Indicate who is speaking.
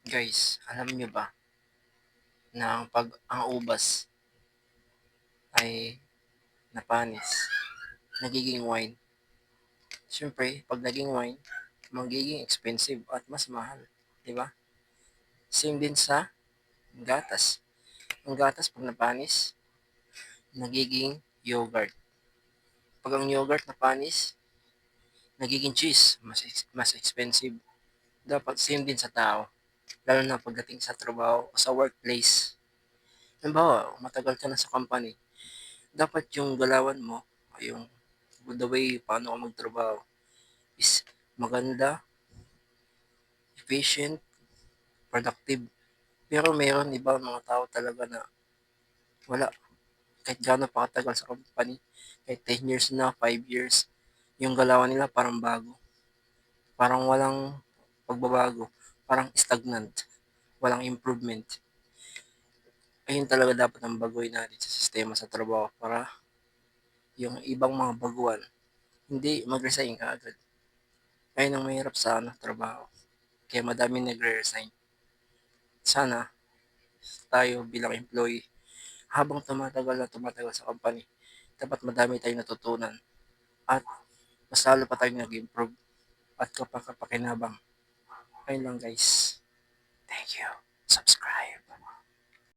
Speaker 1: Guys, alam niyo ba na ang ubas ay napanis, nagiging wine. Siyempre, 'pag naging wine, magiging expensive at mas mahal, 'di ba? Same din sa gatas. Ang gatas 'pag napanis, nagiging yogurt. 'Pag ang yogurt napanis, nagiging cheese, mas expensive. Dapat same din sa tao, lalo na pagdating sa trabaho o sa workplace. Halimbawa, matagal ka na sa company, dapat yung galawan mo, yung the way paano ka magtrabaho is maganda, efficient, productive. Pero meron iba mga tao talaga na wala. Kahit gaano pa katagal sa company, kahit 10 years na, 5 years, yung galawan nila parang bago. Parang walang pagbabago. Parang stagnant. Walang improvement. Ayun talaga dapat ang baguhin natin sa sistema sa trabaho para yung ibang mga baguhan hindi mag-resign kaagad. Ayun ang mahirap sa trabaho. Kaya madami nagre-resign. Sana tayo bilang employee, habang tumatagal sa company, dapat madami tayong natutunan at mas lalo pa tayong nag-improve at kapakapakinabang. Ayun lang guys. Thank you. Subscribe.